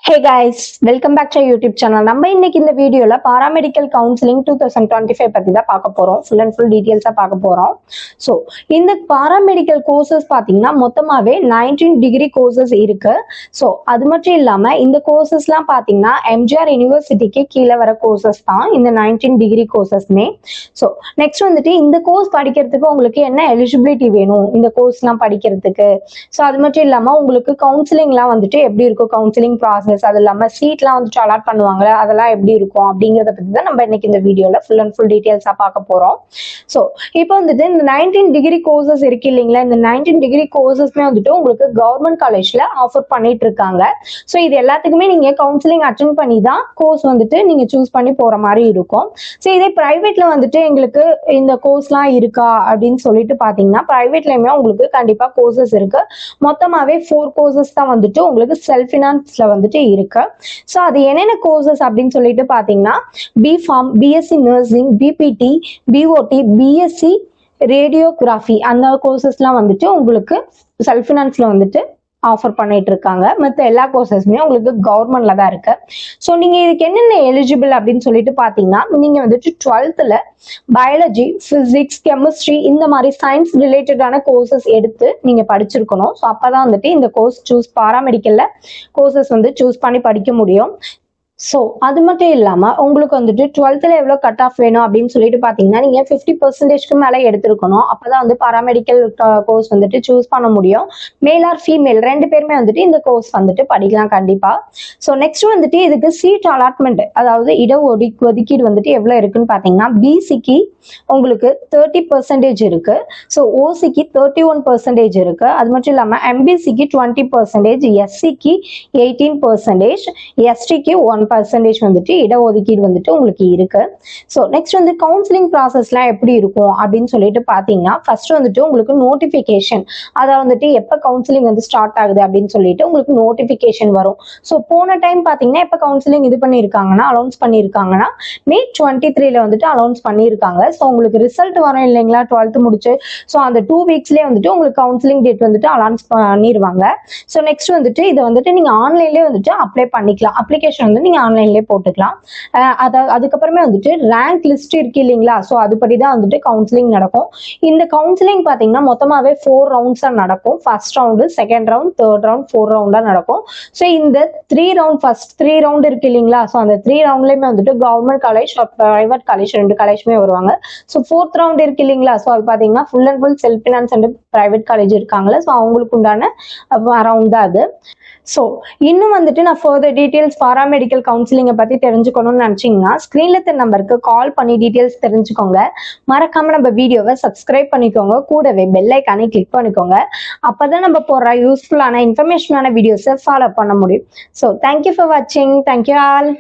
Hey guys, welcome back to our YouTube channel. நம்ம இன்னைக்கு இந்த வீடியோல பாராமெடிக்கல் கவுன்சிலிங் 2025 பத்தி தான் பார்க்க போறோம். ஃபுல் அண்ட் ஃபுல் டீடைல்ஸா பார்க்க போறோம். ஸோ இந்த பாராமெடிக்கல் கோர்சஸ் பார்த்தீங்கன்னா மொத்தமாவே 19 டிகிரி கோர்சஸ் இருக்கு. ஸோ அது மட்டும் இல்லாம இந்த கோர்சஸ்லாம் பார்த்தீங்கன்னா எம்ஜிஆர் யூனிவர்சிட்டிக்கு கீழே வர கோர்சஸ் தான் இந்த 19 டிகிரி கோர்சஸ்மே. ஸோ நெக்ஸ்ட் வந்துட்டு இந்த கோர்ஸ் படிக்கிறதுக்கு உங்களுக்கு என்ன எலிஜிபிலிட்டி வேணும் இந்த கோர்ஸ்லாம் படிக்கிறதுக்கு. ஸோ அது மட்டும் இல்லாம உங்களுக்கு கவுன்சிலிங்லாம் வந்துட்டு எப்படி இருக்கும், கவுன்சிலிங் ப்ராசஸ், அது இல்லாம சீட்லாம் வந்துட்டு அலாட் பண்ணுவாங்க, அதெல்லாம் எப்படி இருக்கும் அப்படிங்கறத பத்தி தான் நம்ம இன்னைக்கு இந்த வீடியோல ஃபுல் அண்ட் ஃபுல் டீடைல்ஸா பார்க்க போறோம். ஸோ இப்போ வந்துட்டு இந்த 19 டிகிரி கோர்சஸ் இருக்கு இல்லைங்களா, இந்த 19 டிகிரி கோர்சஸ்மே வந்துட்டு உங்களுக்கு கவர்மெண்ட் காலேஜ்ல ஆஃபர் பண்ணிட்டு இருக்காங்க. ஸோ இது எல்லாத்துக்குமே நீங்க கவுன்சிலிங் அட்டென்ட் பண்ணி தான் கோர்ஸ் வந்துட்டு நீங்க சூஸ் பண்ணி போற மாதிரி இருக்கும். ஸோ இதே பிரைவேட்ல வந்துட்டு எங்களுக்கு இந்த கோர்ஸ்லாம் இருக்கா அப்படின்னு சொல்லிட்டு பாத்தீங்கன்னா பிரைவேட்லயுமே உங்களுக்கு கண்டிப்பா கோர்சஸ் இருக்கு. மொத்தமாவே 4 கோர்சஸ் தான் வந்துட்டு உங்களுக்கு செல்ஃப் ஃபினான்ஸ்ல வந்துட்டு இருக்கு. ஸோ அது என்னென்ன கோர்சஸ் அப்படின்னு சொல்லிட்டு பாத்தீங்கன்னா B Pharm, B Sc nursing, BPT, BOT, B Sc radiography அந்த கோர்சஸ்லாம் வந்துட்டு உங்களுக்கு செல்ஃப் ஃபினான்ஸ்ல வந்துட்டு ஆஃபர் பண்ணிட்டு இருக்காங்க. மற்ற எல்லா கோர்சஸுமே உங்களுக்கு கவர்மெண்ட்ல தான் இருக்கு. ஸோ நீங்க இதுக்கு என்னென்ன எலிஜிபிள் அப்படின்னு சொல்லிட்டு பாத்தீங்கன்னா நீங்க வந்துட்டு 12th பயாலஜி, பிசிக்ஸ், கெமிஸ்ட்ரி இந்த மாதிரி சயின்ஸ் ரிலேட்டடான கோர்சஸ் எடுத்து நீங்க படிச்சிருக்கணும். ஸோ அப்பதான் வந்துட்டு இந்த கோர்ஸ் பாராமெடிக்கல்ல கோர்சஸ் வந்து சூஸ் பண்ணி படிக்க முடியும். ஸோ அது மட்டும் இல்லாம உங்களுக்கு வந்துட்டு 12th எவ்வளோ கட் ஆஃப் வேணும் அப்படின்னு சொல்லிட்டு பாத்தீங்கன்னா நீங்க 50% மேல எடுத்திருக்கணும். அப்பதான் வந்து பாராமெடிக்கல் கோர்ஸ் வந்துட்டு சூஸ் பண்ண முடியும். மேல் ஆர் ஃபீமேல் 2 பேருமே வந்துட்டு இந்த கோர்ஸ் வந்துட்டு படிக்கலாம் கண்டிப்பா. ஸோ நெக்ஸ்ட் வந்துட்டு இதுக்கு சீட் அலாட்மெண்ட், அதாவது ஒதுக்கீடு வந்துட்டு எவ்வளவு இருக்குன்னு பாத்தீங்கன்னா பிசிக்கு உங்களுக்கு 30% இருக்கு. ஸோ ஓசிக்கு 31% இருக்கு. அது மட்டும் இல்லாம எம்பிசிக்கு 20%, எஸ்சிக்கு 18%, எஸ்டிக்கு 1% வந்துட்டு இடஒதுக்கீடு வந்துட்டு உங்களுக்கு இருக்கு. ஸோ நெக்ஸ்ட் வந்து கவுன்சிலிங் ப்ராசஸ்லாம் எப்படி இருக்கும் அப்படின்னு சொல்லிட்டு பாத்தீங்கன்னா ஃபர்ஸ்ட் வந்துட்டு உங்களுக்கு நோட்டிபிகேஷன், அதை வந்துட்டு எப்ப கவுன்சிலிங் வந்து ஸ்டார்ட் ஆகுது அப்படின்னு சொல்லிட்டு உங்களுக்கு நோட்டிபிகேஷன் வரும். ஸோ போன டைம் பாத்தீங்கன்னா எப்ப கவுன்சிலிங் இது பண்ணிருக்காங்கன்னா அனௌன்ஸ் பண்ணிருக்காங்கன்னா May 23 வந்துட்டு அனௌன்ஸ் பண்ணிருக்காங்க. ஸோ உங்களுக்கு ரிசல்ட் வரும் இல்லைங்களா 12th முடிச்சு. ஸோ அந்த 2 வீக்ஸ்லயே வந்துட்டு உங்களுக்கு கவுன்சிலிங் டேட் வந்துட்டு அனௌன்ஸ் பண்ணிடுவாங்க. ஸோ நெக்ஸ்ட் வந்துட்டு இதை வந்துட்டு நீங்க ஆன்லைன்லயே வந்துட்டு அப்ளை பண்ணிக்கலாம். அப்ளிகேஷன் வந்து நீங்க ஆன்லைன்லயே போட்டுக்கலாம். அதுக்கப்புறமே வந்துட்டு ரேங்க் லிஸ்ட் இருக்கு இல்லைங்களா, ஸோ அதுபடிதான் வந்துட்டு கவுன்சிலிங் நடக்கும். இந்த கவுன்சிலிங் பாத்தீங்கன்னா மொத்தமாவே 4 ரவுண்ட்ஸா நடக்கும். First round, second round, third round, 4 ரவுண்டா நடக்கும். ஸோ இந்த 3 ரவுண்ட், ஃபர்ஸ்ட் 3 ரவுண்ட் இருக்கு இல்லைங்களா, ஸோ அந்த 3 ரவுண்ட்லயுமே வந்துட்டு கவர்மெண்ட் காலேஜ், பிரைவேட் காலேஜ் 2 காலேஜ்மே வருவாங்க. ஸோ 4th ரவுண்ட் இருக்கு இல்லைங்களா, ஸோ அது பாத்தீங்கன்னா full and full self finance and private college இருக்காங்களா, ஸோ அவங்களுக்கு உண்டான ரவுண்ட் தான் அது. ஸோ இன்னும் வந்துட்டு நான் ஃபர்தர் டீடைல்ஸ் பாராமெடிக்கல் கவுன்சிலிங்கை பத்தி தெரிஞ்சுக்கணும்னு நினைச்சீங்கன்னா ஸ்கிரீன்ல தெரிய நம்பருக்கு கால் பண்ணி டீடைல்ஸ் தெரிஞ்சுக்கோங்க. மறக்காம நம்ம வீடியோவை சப்ஸ்கிரைப் பண்ணிக்கோங்க, கூடவே பெல் ஐக்கானை கிளிக் பண்ணிக்கோங்க. அப்பதான் நம்ம போடுற யூஸ்ஃபுல்லான இன்ஃபர்மேஷனான வீடியோஸை ஃபாலோ பண்ண முடியும். ஸோ தேங்க்யூ ஃபார் வாட்சிங். Thank you all.